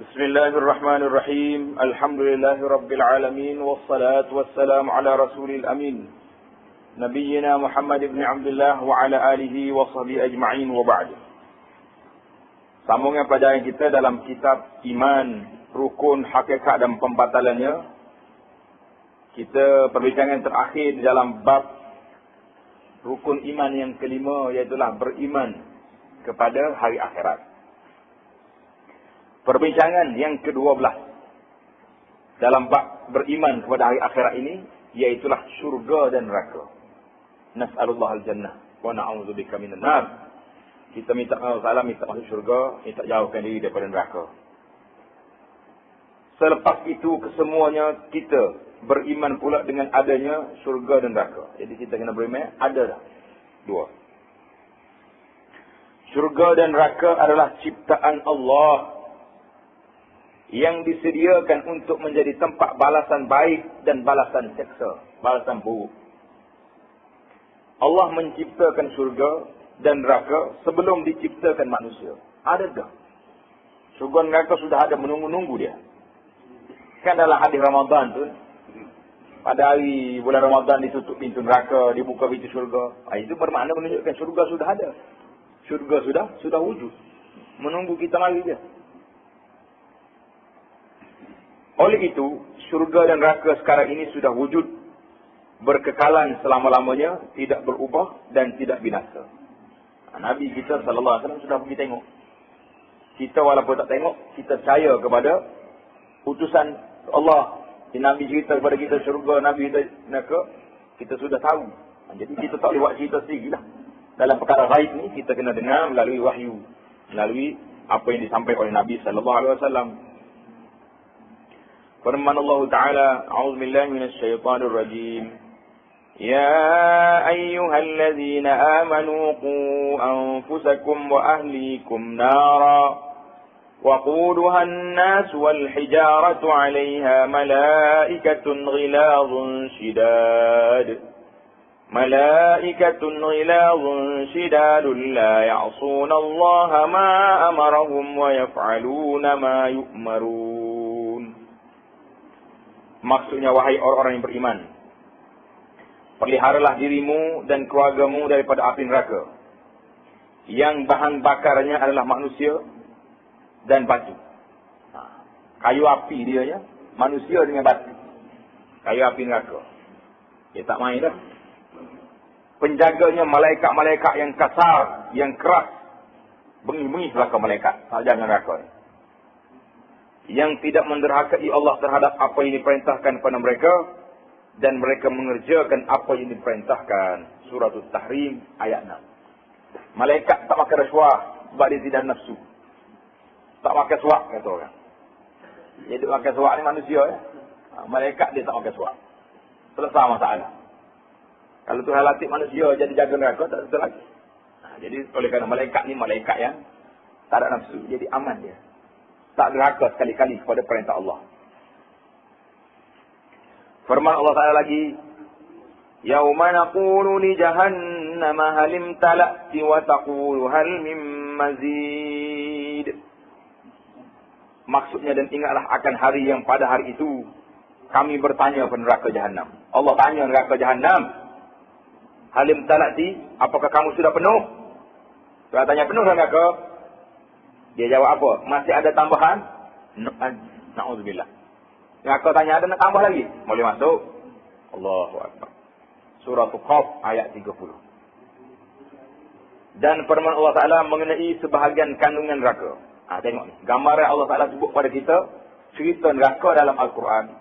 Bismillahirrahmanirrahim. Alhamdulillahirabbil alamin wassalatu wassalamu ala rasulil amin. Nabiyyina Muhammad ibn Abdullah wa ala alihi wa sahbihi ajma'in wa ba'd. Sambungan pelajaran kita dalam kitab Iman, Rukun, Hakikat dan Pembatalannya. Kita perbincangan terakhir di dalam bab rukun iman yang kelima, iaitulah beriman kepada hari akhirat. Perbincangan yang ke-12 dalam bab beriman kepada hari akhirat ini, iaitulah syurga dan neraka. Nas'alullah al-jannah wa na'udzubika minan nar. Kita minta Allah minta masuk syurga, minta jauhkan diri daripada neraka. Selepas itu kesemuanya kita beriman pula dengan adanya syurga dan neraka. Jadi kita kena beriman ada dua. Syurga dan neraka adalah ciptaan Allah yang disediakan untuk menjadi tempat balasan baik dan balasan seksa, balasan buruk. Allah menciptakan syurga dan neraka sebelum diciptakan manusia. Adakah? Syurga dan neraka sudah ada menunggu-nunggu dia. Kan dalam hadis Ramadan tu, pada hari bulan Ramadan ditutup pintu neraka, dibuka pintu syurga. Itu bermakna menunjukkan syurga sudah ada. Syurga sudah wujud. Menunggu kita mari dia. Oleh itu, syurga dan neraka sekarang ini sudah wujud, berkekalan selama-lamanya, tidak berubah dan tidak binasa. Nabi kita sallallahu alaihi wasallam sudah pergi tengok. Kita walaupun tak tengok, kita percaya kepada utusan Allah. Nabi cerita kepada kita syurga, Nabi kita neraka, kita sudah tahu. Jadi kita tak boleh buat cerita sendirilah. Dalam perkara ghaib ni kita kena dengar melalui wahyu, melalui apa yang disampaikan oleh Nabi sallallahu alaihi wasallam. Firman Allah Ta'ala, A'udzubillahi minasyaitanir rajim. Ya ayyuhalladzina amanu qu anfusakum wa ahlikum nara waquduha an-nas wal hijaratu 'alayha malaikatun ghilazun shidad. Malaikatun ghilazun shidadun la ya'suna Allah ma amarahum wa yaf'aluna ma yu'marun. Maksudnya, wahai orang-orang yang beriman, peliharalah dirimu dan keluargamu daripada api neraka, yang bahan bakarnya adalah manusia dan batu. Kayu api dia ya, manusia dengan batu. Kayu api neraka. Dia tak main dah. Penjaganya malaikat-malaikat yang kasar, yang keras. Bengis-bengis belakang malaikat. Jangan neraka ni. Yang tidak menderhakai Allah terhadap apa yang diperintahkan kepada mereka, dan mereka mengerjakan apa yang diperintahkan. Surah At-Tahrim ayat 6. Malaikat tak makan rasuah sebab dia tidak nafsu. Tak makan suap kata orang. Dia duk makan suap ni manusia ya. Malaikat dia tak makan suap. Selesai masalah. Kalau Tuhan latih manusia jadi jaga neraka, tak betul lagi. Jadi oleh kerana malaikat ni malaikat yang tak ada nafsu, jadi aman dia. Tak derhaka sekali-kali kepada perintah Allah. Firman Allah Ta'ala lagi, Yauma naqulu li jahannama hal imtala'ti wa taqulu hal mim mazid. Maksudnya, dan ingatlah akan hari yang pada hari itu kami bertanya kepada neraka Jahannam. Allah tanya neraka Jahannam, hal imtala'ti, apakah kamu sudah penuh? Dia tanya penuh neraka. Dia jawab apa? Masih ada tambahan? Na'udzubillah. Neraka tanya, ada nak tambah lagi? Boleh masuk? Allahu Akbar. Surah Qaf ayat 30. Dan firman Allah Ta'ala mengenai sebahagian kandungan neraka. Tengok ni. Gambaran Allah Ta'ala sebut pada kita cerita neraka dalam Al-Quran.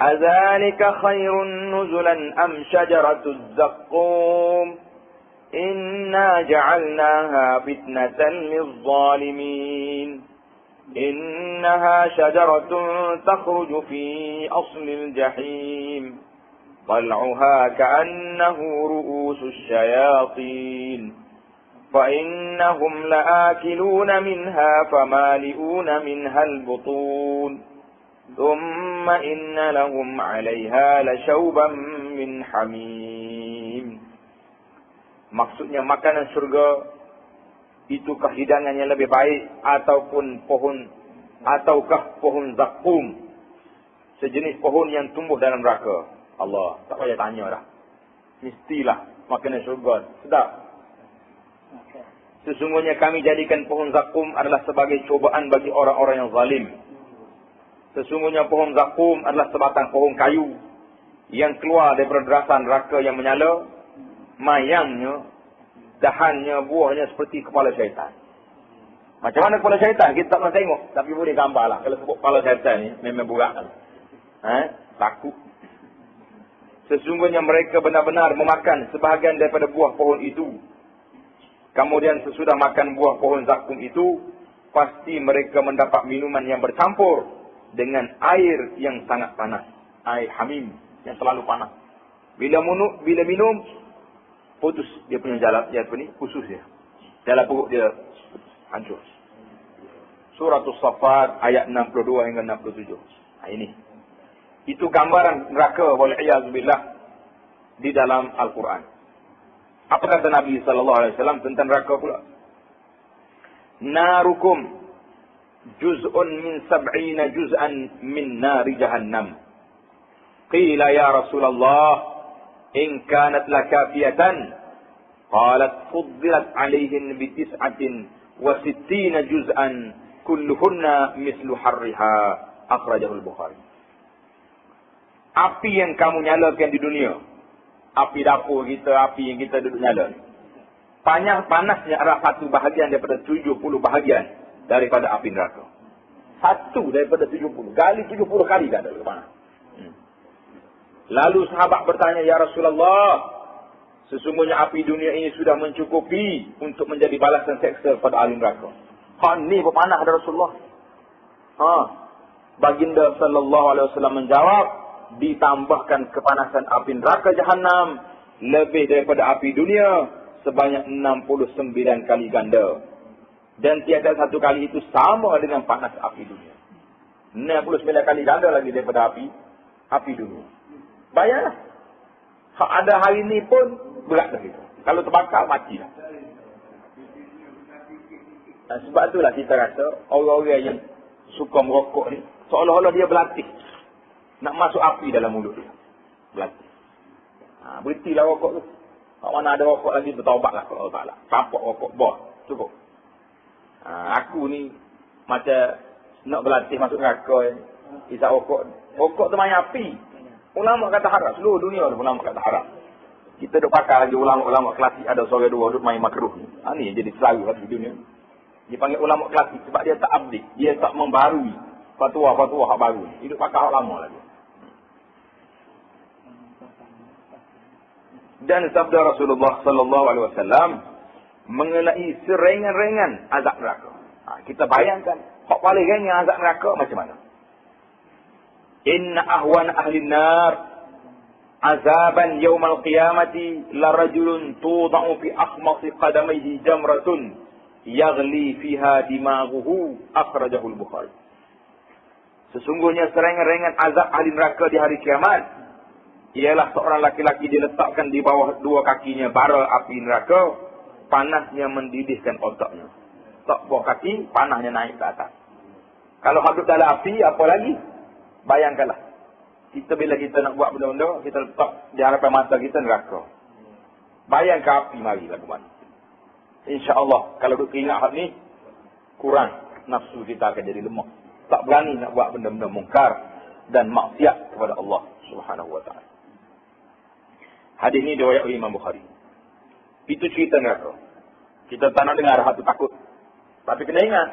Azalika khairun nuzulan am syajaratuz zaqqum. Inna ja'alnaha fitnatan lizzalimin. Innaha syajaratun takhruju fi aslil jahim. Tal'uha ka'annahu ru'usus syayatin. فإنهم لآكلون منها فمالئون منها البطون ثم إن لهم عليها لشوبا من حميم. Maksudnya makanan syurga itukah hidangan yang lebih baik ataukah pohon zakum, sejenis pohon yang tumbuh dalam neraka? Allah, tak payah tanya dah. Mestilah makanan syurga sedap. Sesungguhnya kami jadikan pohon zakum adalah sebagai cobaan bagi orang-orang yang zalim. Sesungguhnya pohon zakum adalah sebatang pohon kayu yang keluar daripada derasan neraka yang menyala. Mayangnya, dahannya, buahnya seperti kepala syaitan. Macam mana kepala syaitan? Kita tak pernah tengok. Tapi boleh gambar lah. Kalau sebut kepala syaitan ni, memang burak. Takut. Sesungguhnya mereka benar-benar memakan sebahagian daripada buah pohon itu. Kemudian sesudah makan buah pohon zakum itu, pasti mereka mendapat minuman yang bercampur dengan air yang sangat panas. Air hamim yang terlalu panas. Bila minum, putus dia punya jalan, khusus dia. Dalam perut dia hancur. Surah As-Saffat ayat 62 hingga 67. Ini. Itu gambaran neraka wal'iyadzubillah di dalam Al-Quran. Apa kata Nabi SAW tentang neraka pula? Narukum juz'un min sab'ina juz'an min nari jahannam. Qila ya Rasulullah, in kanat lakafiyatan. Qalat fuddilat alaihin bitis'atin wa sittina juz'an kulluhunna mislu harriha. Akhrajahul Bukhari. Api yang kamu nyalakan di dunia, api dapur kita, api yang kita duduk nyala ni, panasnya adalah satu bahagian daripada 70 bahagian daripada api neraka. Satu daripada 70. Gali 70 kali dah ada panas. Lalu sahabat bertanya, ya Rasulullah, sesungguhnya api dunia ini sudah mencukupi untuk menjadi balasan seksa pada ahli neraka. Ni berpanah ada Rasulullah. Baginda sallallahu alaihi wasallam menjawab, ditambahkan kepanasan api neraka Jahannam lebih daripada api dunia sebanyak 69 kali ganda. Dan tiada satu kali itu sama dengan panas api dunia. 69 kali ganda lagi daripada api dunia. Bayanglah. Ada hari ni pun berat dah kita. Kalau terbakar, matilah. Sebab itulah kita rasa orang-orang yang suka merokok ni, seolah-olah dia berlatih nak masuk api dalam mulut dia. Berlatih. Berhentilah rokok tu. Kalau mana ada rokok lagi, bertaubatlah kepada Allah Ta'ala. Kapok rokok, cukup. Aku ni macam nak berlatih masuk neraka. Isap rokok. Rokok tu main api. Ulama kata haram. Seluruh dunia ulama kata haram. Kita duk pakai lagi ulama-ulama klasik. Ada seorang dua duk main makruh ni. Ni jadi selalu di dunia. Dipanggil ulama klasik sebab dia tak update. Dia tak membarui fatwa-fatwa hak baru. Dia duk pakai hak lama lagi. Dan sabda Rasulullah sallallahu alaihi wasallam mengenai seringan-ringan azab neraka. Kita bayangkan hak paling ringan azab neraka macam mana? Inna ahwan ahli nar azaban yaumal qiyamati la rajulun tudau fi akhmasi qadamaihi jamratun yaghli fiha dimaghuhu. Akhrajahul Bukhari. Sesungguhnya seringan-ringan azab ahli neraka di hari kiamat ialah seorang laki-laki diletakkan di bawah dua kakinya bara api neraka, panasnya mendidihkan otaknya. Tak bawah kaki, panasnya naik ke atas. Kalau hidup dalam api, apa lagi? Bayangkanlah. Kita bila kita nak buat benda-benda, kita letak di hadapan mata kita neraka. Bayangkan api marilah ke mana. InsyaAllah, kalau duk ingat hal ni, kurang nafsu kita akan jadi lemah. Tak berani nak buat benda-benda mungkar dan maksiat kepada Allah Subhanahu wa ta'ala. Hadis ini diriwayatkan oleh Imam Bukhari. Itu cerita neraka. Kita tak nak dengar hati takut. Tapi kena ingat.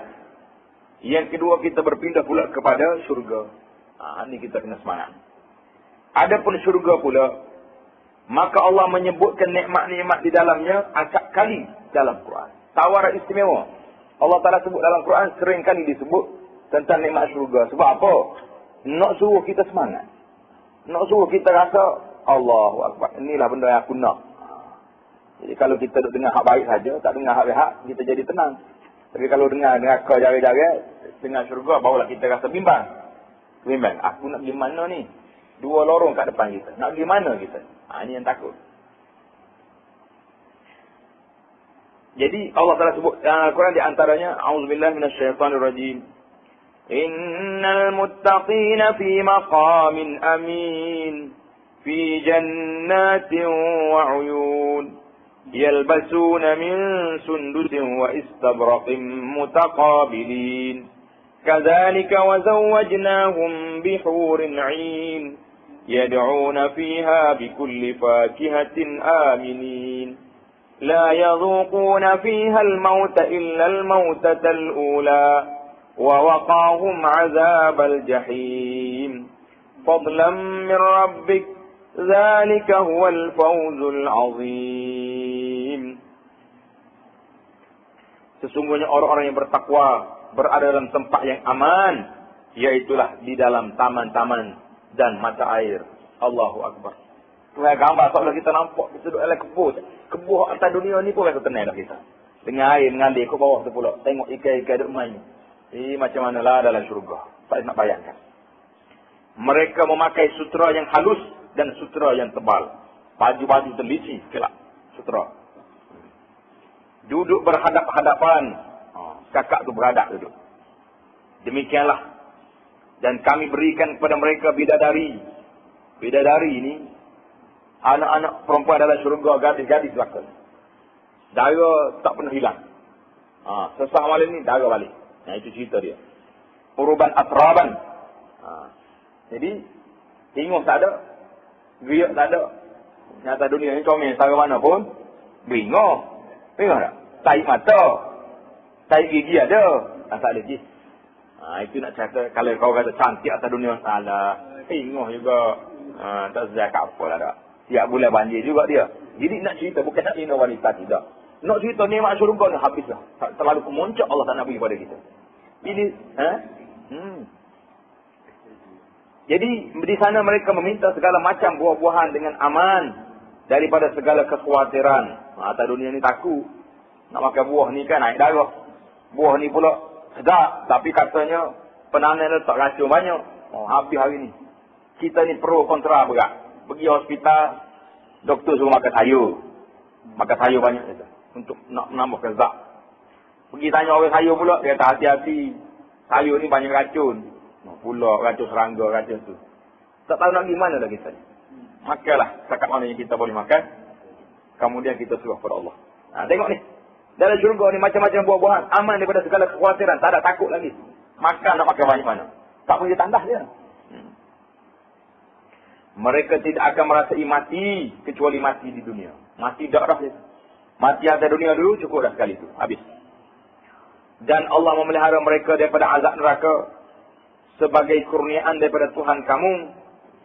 Yang kedua, kita berpindah pula kepada syurga. Ini kita kena semangat. Adapun syurga pula, maka Allah menyebutkan nikmat-nikmat di dalamnya acap kali dalam Quran. Tawaran istimewa. Allah Ta'ala sebut dalam Quran, sering kali disebut tentang nikmat syurga. Sebab apa? Nak suruh kita semangat. Nak suruh kita rasa, Allahu Akbar, inilah benda yang aku nak. Jadi kalau kita duk dengar hak baik saja, tak dengar hak rehat, kita jadi tenang. Tapi kalau dengar kau jari-jari, dengar syurga, barulah kita rasa bimbang. Aku nak pergi mana ni? Dua lorong kat depan kita. Nak pergi mana kita? Ini yang takut. Jadi Allah Taala sebut dalam Al-Quran di antaranya, A'udzubillahi minasyaitonirrajim. Innal muttaqina fi maqamin amin, fi jannatin wa 'uyun, yalbasuna min sundusin wa istabraqin mutaqabilin. Kadzalika wa zawwajnahum bihurin 'ain, yad'una fiha bikulli fakihatin aminin. لا يذوقون فيها الموت إلا الموتة الأولى ووقاهم عذاب الجحيم فضلا من ربك ذلك هو الفوز العظيم. Sesungguhnya orang-orang yang bertakwa berada dalam tempat yang aman, yaitulah di dalam taman-taman dan mata air. Allahu Akbar. Tuhan gambar kalau kita nampak kita duduk dalam kebun. Kebun atas dunia ni pun rasa tenang dah kita. Dengan air mengalir ke bawah tu pula. Tengok ikan-ikan duduk main. Macam manalah dalam syurga. Tak nak bayangkan. Mereka memakai sutera yang halus dan sutera yang tebal. Baju-baju terlici kelak. Sutera. Duduk berhadap-hadapan. Kakak tu berhadap duduk. Demikianlah. Dan kami berikan kepada mereka bidadari. Bidadari ini anak-anak perempuan dalam syurga, gadis-gadis belakang. Darah tak pernah hilang. Sesak malam ni, darah balik. Itu cerita dia. Uruban atraban. Jadi, hingus tak ada. Geriak tak ada. Nyata dunia ni comel, cara mana pun. Bingung. Bingung tak? Tarik mata. Tarik gigi ada. Tak ada gigi. Itu nak cakap, kalau kau kata cantik atas dunia, salah. Hingus juga. Tak sejahat apa lah tak. Tiap bulan banjir juga dia. Jadi nak cerita bukan nak hina wanita, tidak. Nak cerita nikmat syurga ni habislah. Terlalu kemuncak Allah tak nak bagi pada kita. Ini Jadi di sana mereka meminta segala macam buah-buahan dengan aman daripada segala kekhawatiran. Atas dunia ni takut nak makan buah ni kan naik darah. Buah ni pula sedap tapi katanya penanan dia tak racun banyak. Habis hari ni. Kita ni pro kontra berat. Pergi hospital, doktor suruh makan sayur. Makan sayur banyak saja. Untuk nak menambahkan zat. Pergi tanya orang sayur pula, dia kata hati-hati. Sayur ni banyak racun. Pula racun serangga, racun tu. Tak tahu nak pergi mana dah kita ni. Makanlah setakat mana yang kita boleh makan. Kemudian kita suruh kepada Allah. Tengok ni. Dalam syurga ni macam-macam buah-buahan. Aman daripada segala kekhawatiran. Tak ada takut lagi. Makan nak makan banyak mana. Tak boleh tandah dia. Mereka tidak akan merasai mati kecuali mati di dunia. Mati dah dah. Mati atas dunia dulu cukup dah sekali tu. Habis. Dan Allah memelihara mereka daripada azab neraka sebagai kurniaan daripada Tuhan kamu.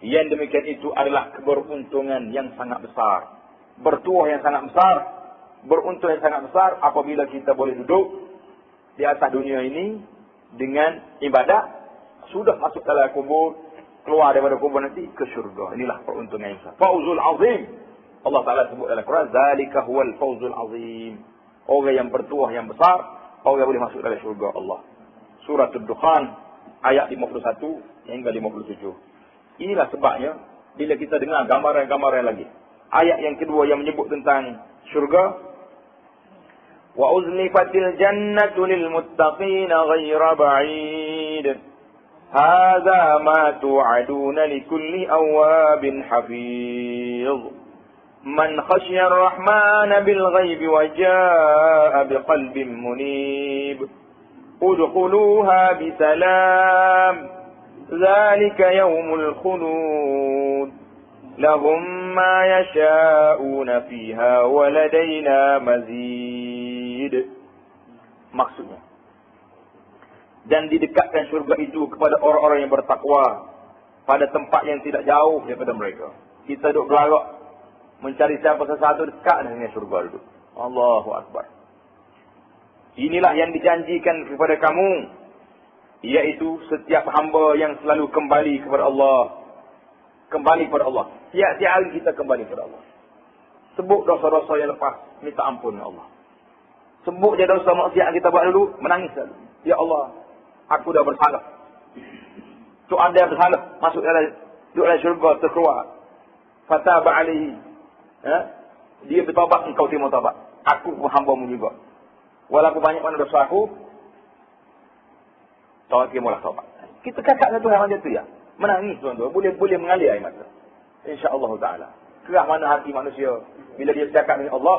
Yang demikian itu adalah keberuntungan yang sangat besar. Bertuah yang sangat besar. Beruntung yang sangat besar apabila kita boleh duduk di atas dunia ini dengan ibadat. Sudah masuk dalam kubur. Keluar daripada kubur nanti ke syurga. Inilah peruntungan yang besar. Fauzul azim. Allah Ta'ala sebut dalam Quran. Zalika huwal fauzul azim. Orang yang bertuah yang besar. Orang yang boleh masuk dalam syurga Allah. Surah Ad-Dukhan. Ayat 51 hingga 57. Inilah sebabnya. Bila kita dengar gambaran-gambaran lagi. Ayat yang kedua yang menyebut tentang syurga. Wa uzlifatil jannatu lil muttaqina ghaira ba'id. هذا ما توعدون لكل أواب حفيظ من خشي الرحمن بالغيب وجاء بقلب منيب ادخلوها بسلام ذلك يوم الخلود لهم ما يشاءون فيها ولدينا مزيد. Maksudnya, dan didekatkan syurga itu kepada orang-orang yang bertakwa pada tempat yang tidak jauh daripada mereka. Kita duduk berlarak mencari siapa sesuatu dekat dengan syurga duduk. Allahu Akbar. Inilah yang dijanjikan kepada kamu, iaitu setiap hamba yang selalu kembali kepada Allah. Kembali kepada Allah. Tiap-tiap hari kita kembali kepada Allah. Sebut dosa-dosa yang lepas, minta ampun ya Allah. Sebut je dosa maksiat yang kita buat dulu, menangis dulu. Ya Allah, aku dah bersalah. Tu ada bersalah, masuk dalam syurga, terkeluar. Fataba alaihi. Dia bertaubat, engkau terima taubat. aku hamba-Mu juga. Walaupun banyak mana dosa aku, terimalah taubat. Kita kakak dengan Tuhan macam tu ya. Menangis tuan-tuan. Boleh mengalir air mata. InsyaAllah ta'ala. Kerah mana hati manusia. Bila dia bercakap dengan Allah,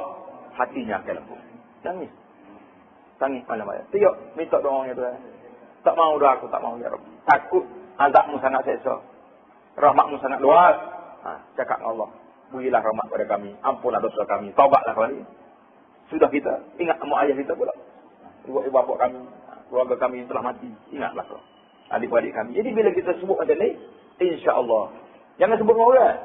hatinya akan lembut. Nangis. Tangis malam-malam. Tiap minta doanya Tuhan. Tak mau dah aku, tak mau ya Rabbi. Takut azab-Mu sangat seksa. Rahmat-Mu sangat luas. Cakap dengan Allah. Berilah rahmat pada kami. Ampunlah dosa kami. Taubatlah kembali. Sudah kita. Ingat mak ayah kita pula. Ibu bapa kami. Keluarga kami telah mati. Ingatlah kau. Adik-adik kami. Jadi bila kita sebut macam ni, insya-Allah. Jangan sebut dengan orang.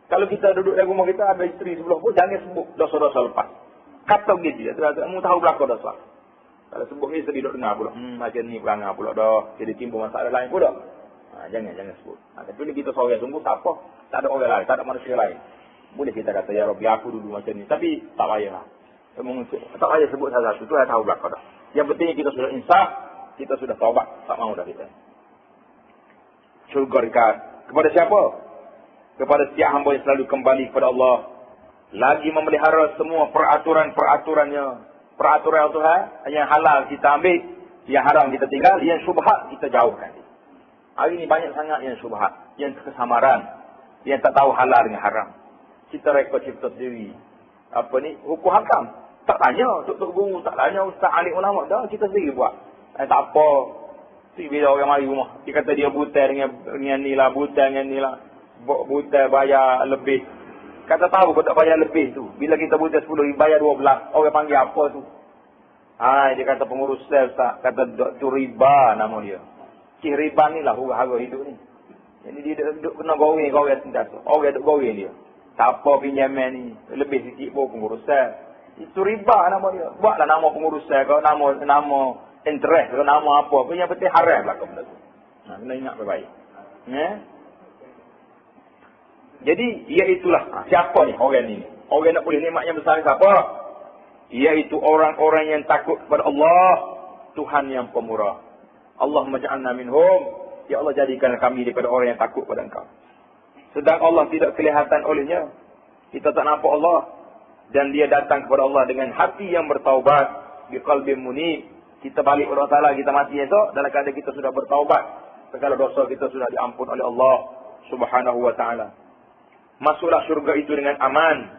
Kalau kita duduk dalam rumah kita, ada isteri sebelah pun, jangan sebut dosa-dosa lepas. Kata begitu dia. Kamu tahu belakang dosa. Kalau sebut ni, isteri duduk dengar pula. Macam ni perangai pula dah. Jadi timbul masalah lain pula. Jangan sebut. Tapi bila kita seorang sungguh, tak apa. Tak ada orang lain. Tak ada manusia lain. Boleh kita kata, ya Rabbi, aku dulu macam ni. Tapi tak payah. Tak payah sebut satu-satu. Itu saya tahu belakang dah. Yang penting kita sudah insaf. Kita sudah taubat. Tak mahu dah kita. Syurga dekat. Kepada siapa? Kepada setiap hamba yang selalu kembali kepada Allah. Lagi memelihara semua peraturan-peraturannya. Peraturan Tuhan yang halal kita ambil. Yang haram kita tinggal. Yang syubhat kita jauhkan. Hari ini banyak sangat yang syubhat. Yang kesamaran. Yang tak tahu halal dengan haram. Kita rekod cipta sendiri. Apa ni? Hukum hakam. Tak tanya. Tok guru tak tanya. Ustaz alim ulama. Dah kita sendiri buat. Tak apa. Bila orang mari rumah. Dia kata dia buta dengan ni lah. Buta dengan ni lah. Buta bayar lebih. Kata tahu kau tak bayar lebih tu. Bila kita buta 10 bayar 12. Orang panggil apa tu? Dia kata pengurus sel Ustaz. Kata tu riba nama dia. Riba ni lah hura-hara hidup ni. Jadi dia duduk kena goreng sentiasa. Orang duduk goreng dia. Tak apa pinjaman ni. Lebih sikit pun pengurus sel. Itu riba nama dia. Buatlah nama pengurus sel. Kalau nama interest. Kalau nama apa. Yang penting haram lah benda tu. Kena ingat baik-baik. Jadi iaitulah. Siapa ni orang ni? Orang nak boleh nikmat yang besar siapa? Iaitu orang-orang yang takut kepada Allah. Tuhan yang pemurah. Allah maj'alna minhum. Ya Allah jadikan kami daripada orang yang takut pada Engkau. Sedang Allah tidak kelihatan olehnya. Kita tak nampak Allah. Dan dia datang kepada Allah dengan hati yang bertaubat. Biqalbin munib. Kita balik kepada Allah Ta'ala. Kita mati esok. Dalam keadaan kita sudah bertaubat. Segala dosa kita sudah diampun oleh Allah Subhanahu wa ta'ala. Masuklah syurga itu dengan aman.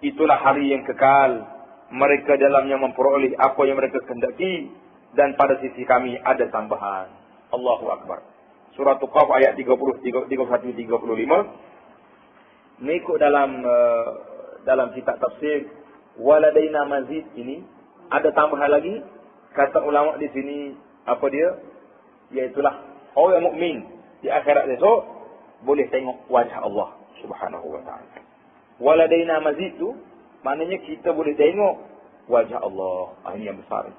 Itulah hari yang kekal. Mereka dalamnya memperoleh apa yang mereka kehendaki. Dan pada sisi kami ada tambahan. Allahu Akbar. Surah Qaf ayat 31-35. Mengikut dalam kitab tafsir. Waladaina mazid ini. Ada tambahan lagi. Kata ulama di sini. Apa dia? Iaitulah. Orang mukmin di akhirat esok. Boleh tengok wajah Allah Subhanahu wa ta'ala. Waladaina mazid tu. Maknanya kita boleh tengok wajah Allah. Ini yang besar.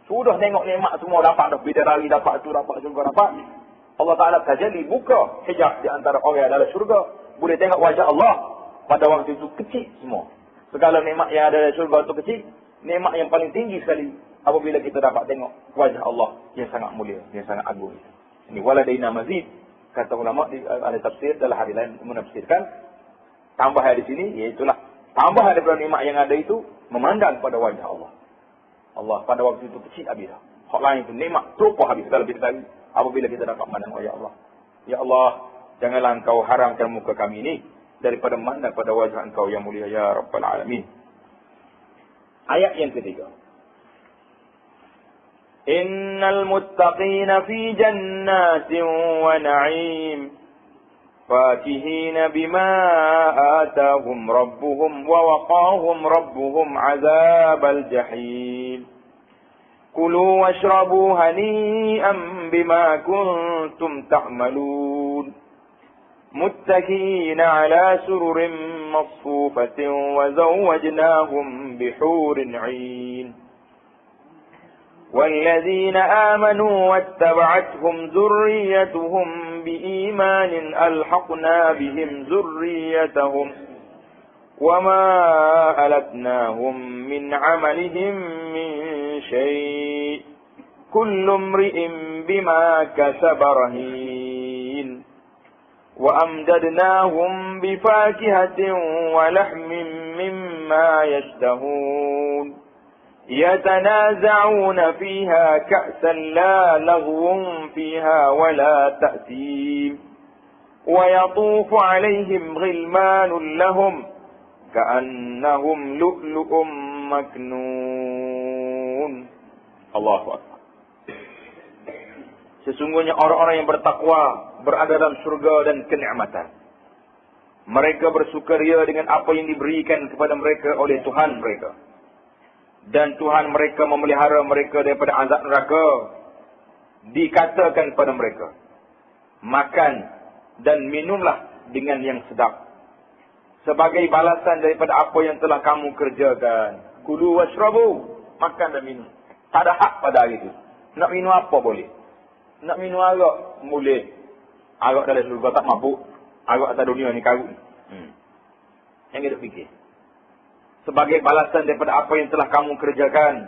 Sudah tengok nikmat semua dapat dah. Bidadari dapat tu, dapat syurga dapat. Allah Ta'ala tajali buka hijab di antara orang yang dalam syurga. Boleh tengok wajah Allah. Pada waktu itu kecil semua. Segala nikmat yang ada dalam syurga itu kecil. Nikmat yang paling tinggi sekali. Apabila kita dapat tengok wajah Allah yang sangat mulia. Yang sangat agung. Ini waladaina mazid. Kata ulama ada tafsir dalam hari lain menafsirkan. Tambahan di sini iaitulah. Tambahan daripada nikmat yang ada itu. Memandang pada wajah Allah. Allah pada waktu itu kecil habis dah. Hak lain itu nikmat terupah habis dalam hidup kita. Apabila kita dapat memandang wajah Allah. Ya Allah, janganlah Engkau haramkan muka kami ini daripada memandang pada wajah Engkau yang mulia ya Rabbal Alamin. Ayat yang ketiga. Innal muttaqina fi jannatin wa na'im. فاكهين بما آتاهم ربهم ووقاهم ربهم عذاب الجحيم كلوا واشربوا هنيئا بما كنتم تعملون متكئين على سرر مصفوفة وزوجناهم بحور عين والذين آمنوا واتبعتهم ذريتهم بإيمان ألحقنا بهم ذريتهم وما ألتناهم من عملهم من شيء كل امرئ بما كسب رهين وأمددناهم بفاكهة ولحم مما ما يشتهون يتنازعون فيها كأسا لا لغو فيها ولا تأثيم ويطوف عليهم غلمان لهم كأنهم لؤلؤ مكنون. Allahu Akbar. Sesungguhnya orang-orang yang bertakwa berada dalam surga dan kenikmatan. Mereka bersukaria dengan apa yang diberikan kepada mereka oleh Tuhan mereka. Dan Tuhan mereka memelihara mereka daripada azab neraka. Dikatakan kepada mereka, makan dan minumlah dengan yang sedap, sebagai balasan daripada apa yang telah kamu kerjakan. Kulu washrabu, makan dan minum. Tak ada hak pada hari itu. Nak minum apa boleh. Nak minum arak boleh. Arak dalam surga tak mabuk. Arak atas dunia ni karut. Yang kita fikir. Sebagai balasan daripada apa yang telah kamu kerjakan.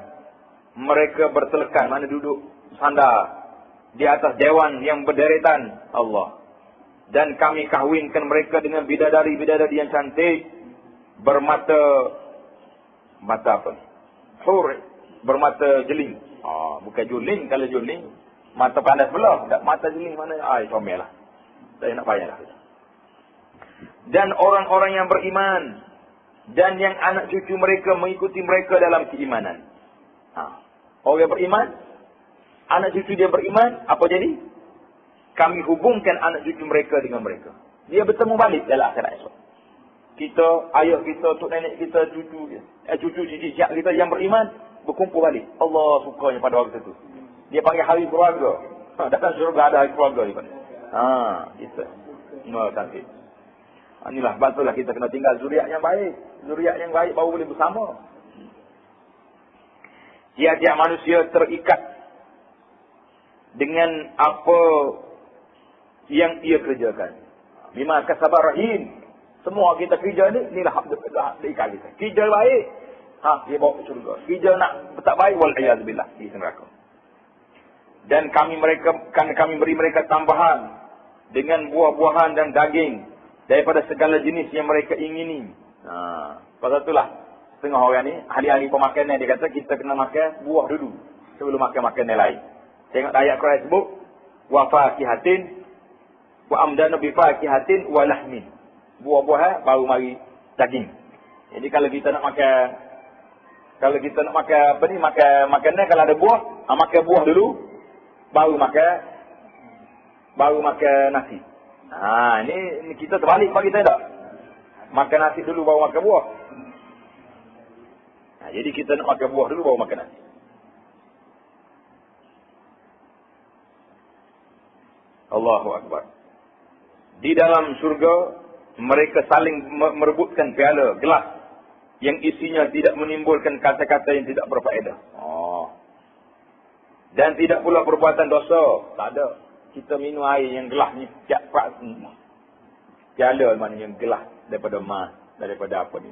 Mereka bertelekan. Mana duduk sandar. Di atas dewan yang berderetan. Allah. Dan kami kahwinkan mereka dengan bidadari-bidadari yang cantik. Bermata. Mata apa ni? Hur. Bermata jeling. Bukan juling. Kalau juling, mata panas belah. Tak mata jeling mana? Comel lah. Saya nak bayar lah. Dan orang-orang yang beriman. Dan yang anak cucu mereka mengikuti mereka dalam keimanan. Orang yang beriman. Anak cucu dia beriman. Apa jadi? Kami hubungkan anak cucu mereka dengan mereka. Dia bertemu balik dalam akhirat esok. Kita, ayah kita, tok nenek kita, cucu cicit kita yang beriman. Berkumpul balik. Allah sukanya pada waktu itu. Dia panggil hari keluarga. Datang surga ada hari keluarga ni. Kita. Semua cantik. Inilah patutlah kita kena tinggal zuriat yang baik. Zuriat yang baik baru boleh bersama. Tiap-tiap manusia terikat dengan apa yang ia kerjakan. Bima kasabar rahim. Semua kita kerja ni, inilah hak ikat kita. Kerja baik. Dia bawa ke surga. Kerja nak tak baik, wal'iyadzubillah, di neraka. Dan kami beri mereka tambahan dengan buah-buahan dan daging daripada segala jenis yang mereka ingini. Pasal itulah setengah orang ni, ahli-ahli pemakanan dia kata kita kena makan buah dulu sebelum makan makanan lain. Tengok ayat Quran sebut wa fakihatin wa amdana bi fakihatin wa lahmin. Buah-buahan baru mari daging. Jadi kalau kita nak makan makanan kalau ada buah, makan buah dulu baru makan nasi. Ini kita terbalik bagi kita tak? Makan nasi dulu baru makan buah. Jadi kita nak makan buah dulu baru makan nasi. Allahu Akbar. Di dalam surga mereka saling merebutkan piala, gelas yang isinya tidak menimbulkan kata-kata yang tidak berfaedah. Dan tidak pula perbuatan dosa. Tak ada. Kita minum air yang gelas ni cepat semua. Piala maknanya yang gelas daripada emas, daripada apa ni.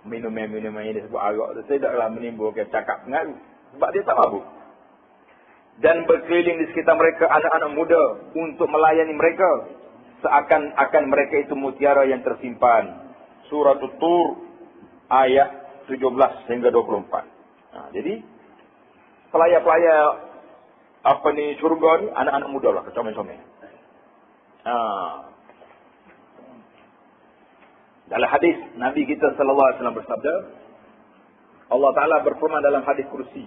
Minuman yang disebut arak tu tidaklah menimbulkan cakap pengaruh. Sebab dia tak mabuk. Dan berkeliling di sekitar mereka anak-anak muda untuk melayani mereka. Seakan-akan mereka itu mutiara yang tersimpan. Surah Tur ayat 17 hingga 24. Jadi pelayar-pelayar apa ni syurga ni anak-anak muda lah, kecomel-comel. Dalam hadis Nabi kita sallallahu alaihi wasallam bersabda, Allah Taala berfirman dalam hadis kursi.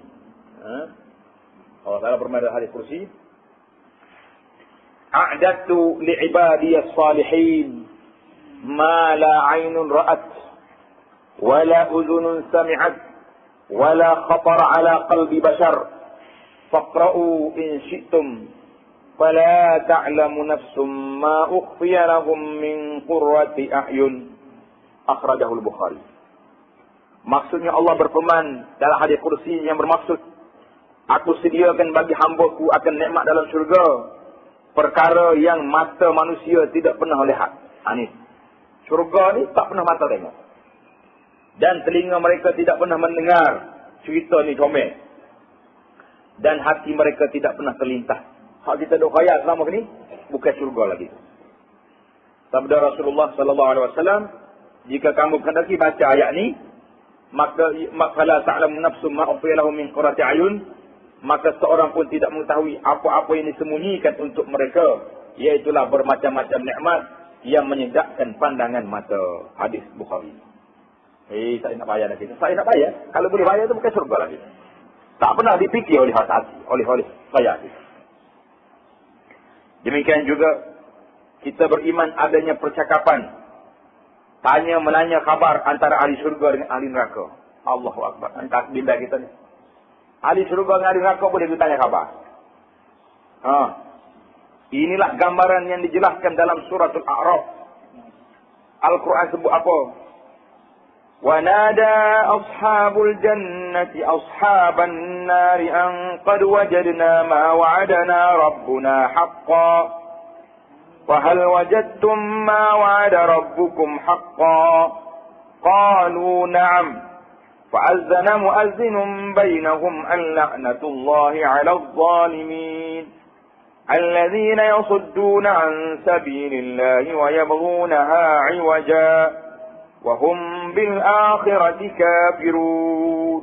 Allah Taala berfirman dalam hadis kursi, "A'dadtu li'ibadiyas salihin ma la 'ainun ra'at ولا أذن سمعت ولا خطر على قلب بشر فاقرؤوا إن شئتم فلا تعلم نفس ما أخفي لهم من قرة أعين أخرجه البخاري." Maksudnya Allah berfirman dalam hadis kursi yang bermaksud, aku sediakan bagi hamba-Ku akan nikmat dalam syurga perkara yang mata manusia tidak pernah lihat. Ini syurga ni tak pernah mata tengok. Dan telinga mereka tidak pernah mendengar cerita ni comel. Dan hati mereka tidak pernah terlintas. Hak kita duk khayal selama ni bukan syurga lagi. Sabda Rasulullah sallallahu alaihi wasallam, Jika kamu kehendaki baca ayat ni, maka fala ta'lamu nafsum ma ukhfiya lahum min qurrati ayun, maka seorang pun tidak mengetahui apa-apa yang disembunyikan untuk mereka, iaitulah bermacam-macam nikmat yang menyedapkan pandangan mata. Hadis Bukhari. Tak nak bayar lagi. Saya nak bayar. Kalau boleh bayar tu bukan surga lagi. Tak pernah dipikir oleh hati, oleh saya. Demikian juga kita beriman adanya percakapan, tanya menanya khabar antara ahli syurga dengan ahli neraka. Allahu Akbar. Entah bimbang kita ni. Ahli syurga dengan ahli neraka boleh ditanya khabar. Inilah gambaran yang dijelaskan dalam suratul A'raf. Al-Quran sebut apa? وَنَادَى أَصْحَابُ الْجَنَّةِ أَصْحَابَ النَّارِ أَنْ قَدْ وَجَدْنَا مَا وَعَدَنَا رَبُّنَا حَقًّا وَهَلْ وَجَدْتُمْ مَا وَعَدَ رَبُّكُمْ حَقًّا قَالُوا نَعَمْ فَأَذَّنَ مُؤَذِّنٌ بَيْنَهُمْ اللَّعْنَةُ اللَّهِ عَلَى الظَّالِمِينَ الَّذِينَ يَصُدُّونَ عَنْ سَبِيلِ اللَّهِ وَيَبْغُونَهَا عِوَجًا وَهُمْ بِالْآخِرَةِ كَافِرُونَ.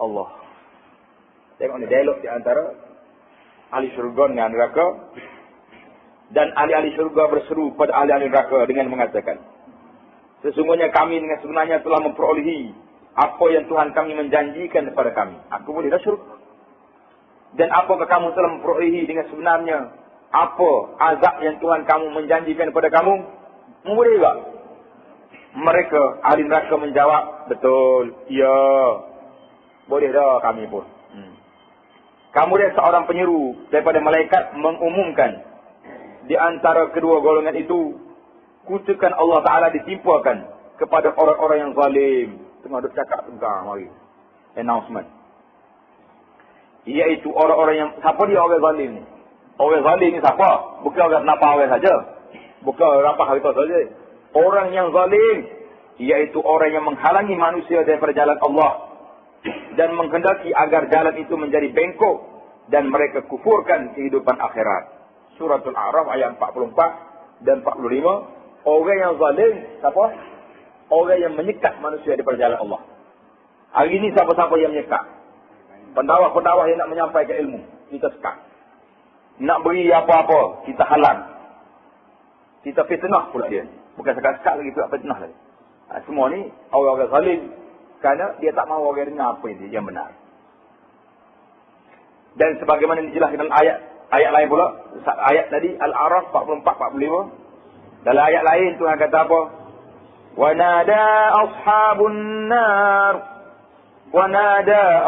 Allah. Tengok ni dialog di antara ahli syurga dengan neraka. Dan ahli-ahli syurga berseru pada ahli-ahli neraka dengan mengatakan, sesungguhnya kami dengan sebenarnya telah memperolehi apa yang Tuhan kami menjanjikan kepada kami. Aku boleh dah syurga. Dan apakah kamu telah memperolehi dengan sebenarnya apa azab yang Tuhan kamu menjanjikan kepada kamu? Boleh tak? Mereka, ahli neraka menjawab, betul, ya. Boleh dah kami pun. Kemudian seorang penyeru daripada malaikat mengumumkan, di antara kedua golongan itu, kutukan Allah Ta'ala ditimpakan kepada orang-orang yang zalim. Tengah duk cakap tengah, mari. Announcement. Iaitu orang-orang yang, siapa dia orang zalim ni? Orang zalim ni siapa? Bukan orang kenapa orang saja. Bukan orang apa harta saja. Orang yang zalim, iaitu orang yang menghalangi manusia daripada jalan Allah dan menghendaki agar jalan itu menjadi bengkok dan mereka kufurkan kehidupan akhirat. Suratul A'raf ayat 44 dan 45. Orang yang zalim, siapa? Orang yang menyekat manusia daripada jalan Allah. Hari ini siapa-siapa yang menyekat? Pendakwah-pendakwah yang nak menyampaikan ilmu, kita sekat. Nak beri apa-apa, kita halang. Kita fitnah pula dia. Bukan sekat-sekat lagi, pula fitnah lagi. Semua ni orang-orang zalim kerana dia tak mahu orang dengar apa yang benar. Dan sebagaimana dijelaskan dalam ayat lain pula, ayat tadi Al-A'raf 44-45. Dalam ayat lain Tuhan kata apa? وَنَادَى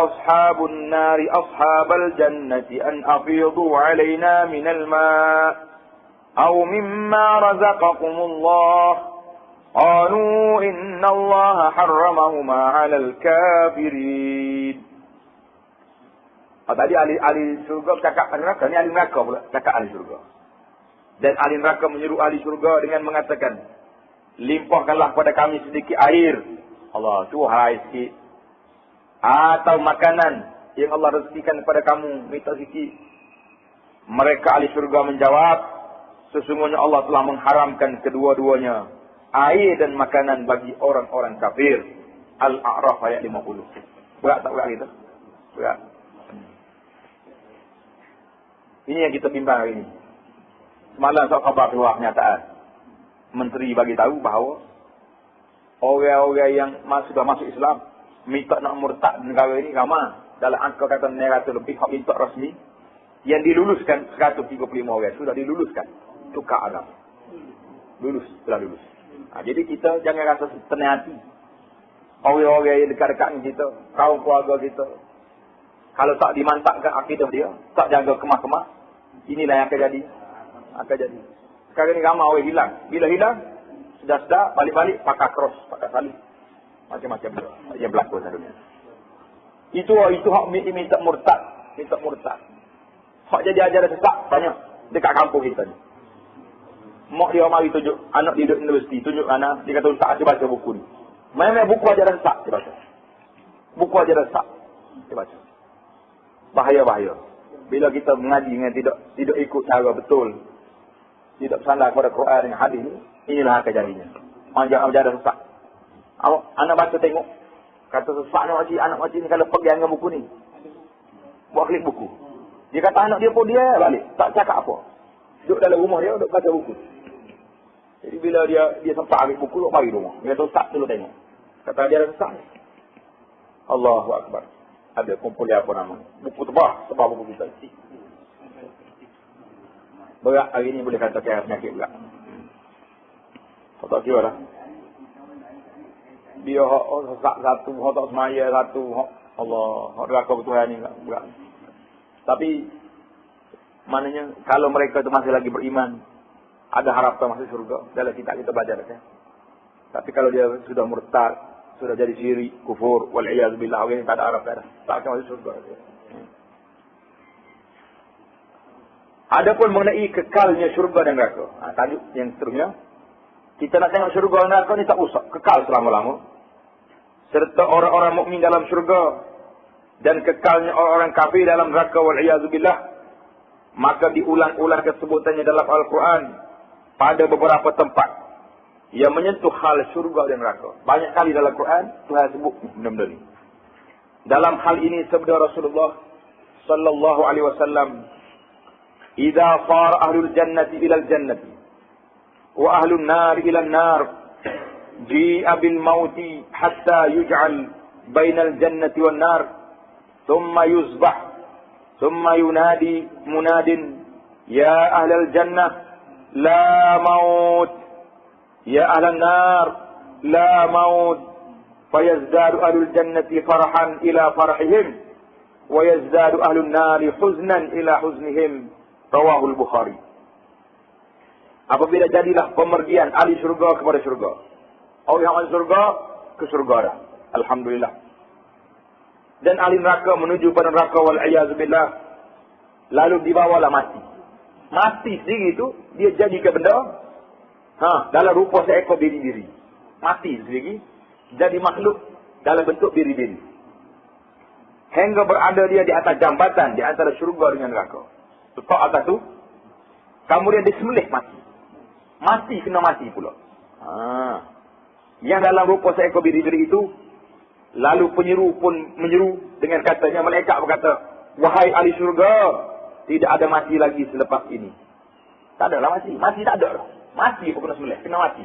أَصْحَابُ النَّارِ أَصْحَابَ الْجَنَّةِ أَنْ أَفِيضُوا عَلَيْنَا مِنَ الْمَاءِ أَوْ مِمَّا رَزَقَكُمُ اللَّهُ قَالُوا إِنَّ اللَّهَ حَرَّمَهُمَا عَلَى الْكَافِرِينَ. Tadi ahli syurga cakap ahli neraka, ni ahli neraka pula cakap ahli syurga. Dan ahli neraka menyeru ahli syurga dengan mengatakan, limpahkanlah pada kami sedikit air. Allah, tu hai sikit. Atau makanan yang Allah rezekikan kepada kamu, minta sikit. Mereka ahli syurga menjawab, sesungguhnya Allah telah mengharamkan kedua-duanya, air dan makanan bagi orang-orang kafir. Al-A'raf ayat 50. Berat tak berat kita? Berat. Ini yang kita bimbang hari ini. Semalam saya khabar keluar kenyataan. Menteri bagi tahu bahawa orang-orang yang sudah masuk Islam minta nak murtad negara ini ramai. Dalam angka kata 900 lebih hak minta rasmi. Yang diluluskan 135 orang. Sudah diluluskan. Tukar agama. Sudah lulus. Jadi kita jangan rasa tenang hati. Orang-orang yang dekat-dekat dengan kita, kaum keluarga kita, kalau tak dimantapkan akidah dia, tak jaga kemah-kemah, inilah yang akan jadi. Sekarang ni ramai orang hilang. Bila hilang, sedar-sedar, balik-balik, pakai cross, pakai salib. Macam-macam yang berlaku dalam dunia. Itu hak minta murtad. Hak jadi ajaran sesat, tanya. Dekat kampung kita ni. Mak dia mari tunjuk, anak dia duduk universiti, tunjuk anak, dia kata tak baca buku ni. Memang buku ajaran sesat, dia baca. Buku ajaran sesat, dia baca. Bahaya. Bila kita mengaji dengan tidak ikut cara betul, tidak bersandar kepada Quran dan hadis ni, inilah akan jadinya. Ajaran sesat. Anak baca tengok. Kata sesak anak makcik ni kalau pegang dengan buku ni. Buat klik buku. Dia kata anak dia pun dia balik. Tak cakap apa. Duduk dalam rumah dia, duduk baca buku. Jadi bila dia sempat ambil buku, duduk bagi rumah. Dia kata ustaz dulu tengok. Kata dia ada sesak ni. Allahu Akbar. Ada kumpul apa nama. Buku tebal buku kita. Berat hari ni boleh kata kaya penyakit berat. Tak kira lah. Dia sesak satu, tak semaya satu. Allah, neraka bertuhan ni berat. Tapi maknanya kalau mereka tu masih lagi beriman, ada harapan masuk surga. Dalam kitab kita belajar kan. Tapi kalau dia sudah murtad, sudah jadi syirik, kufur, wal'iyadzubillah, orang tak ada harapan dah. Tak akan masuk surga. Adapun mengenai kekalnya syurga dan neraka. Tajuk yang seterusnya. Kita nak tengok syurga dan neraka ni tak usah. Kekal selama-lama. Serta orang-orang mukmin dalam syurga. Dan kekalnya orang-orang kafir dalam neraka wal'iyadzubillah. Maka diulang-ulang kesebutannya dalam Al-Quran. Pada beberapa tempat. Yang menyentuh hal syurga dan neraka. Banyak kali dalam Al-Quran. Tuhan sebut benda-benda ni. Dalam hal ini sabda Rasulullah sallallahu alaihi wasallam. Idza sara ahlul jannati ilal jannati wa ahlun nar ilal nar ji'a bil mauti hatta yuj'al bainal jannati wan nar thumma yuzbah thumma yunadi munadin ya ahlal jannah la maut ya ahlan nar la maut fayazdadu ahlul jannati farahan ila farahihim wa yazdadu ahlun nar huznan ila huznihim. Rawahul Bukhari. Apabila jadilah pemergian ahli syurga kepada syurga. Orang yang ahli syurga ke syurga dah. Alhamdulillah. Dan ahli neraka menuju pada neraka wal'iyadzubillah. Lalu dibawalah mati. Mati sendiri itu dia jadi ke benda. Dalam rupa seekor biri-biri. Mati sendiri jadi makhluk dalam bentuk biri-biri. Hingga berada dia di atas jambatan di antara syurga dengan neraka. Letak atas tu, kemudian disembelih mati. Mati kena mati pula. Yang dalam rupa seekor biri-biri itu, lalu penyeru pun menyeru dengan katanya, malaikat berkata, wahai ahli syurga, tidak ada mati lagi selepas ini. Tak adalah mati. Mati tak ada. Mati pun kena sembelih. Kena mati.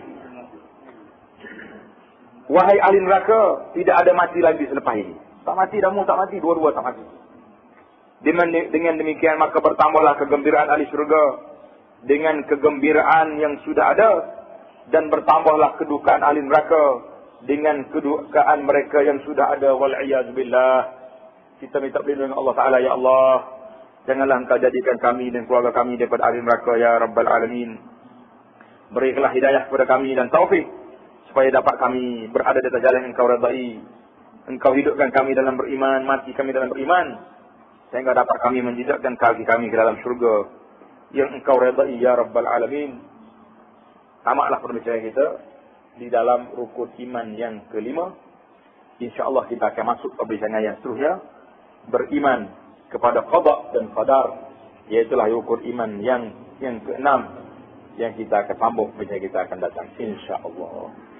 Wahai ahli neraka, tidak ada mati lagi selepas ini. Tak mati, damu tak mati, dua-dua tak mati. Dengan demikian maka bertambahlah kegembiraan ahli syurga dengan kegembiraan yang sudah ada, dan bertambahlah kedukaan ahli neraka dengan kedukaan mereka yang sudah ada. Wal'iyadzubillah. Kita minta perlindungan Allah Ta'ala. Ya Allah, janganlah engkau jadikan kami dan keluarga kami daripada ahli neraka ya Rabbal Alamin. Berikanlah hidayah kepada kami dan taufik supaya dapat kami berada di atas jalan yang engkau redai. Engkau hidupkan kami dalam beriman, mati kami dalam beriman, sehingga dapat kami menjejakkan kaki kami ke dalam syurga yang engkau redai ya Rabbal Alamin. Tamatlah perbincangan kita di dalam rukun iman yang kelima. InsyaAllah kita akan masuk perbincangan yang seterusnya. Beriman kepada qada dan qadar. Iaitulah rukun iman yang keenam. Yang kita akan sambung perbincangan kita akan datang. InsyaAllah.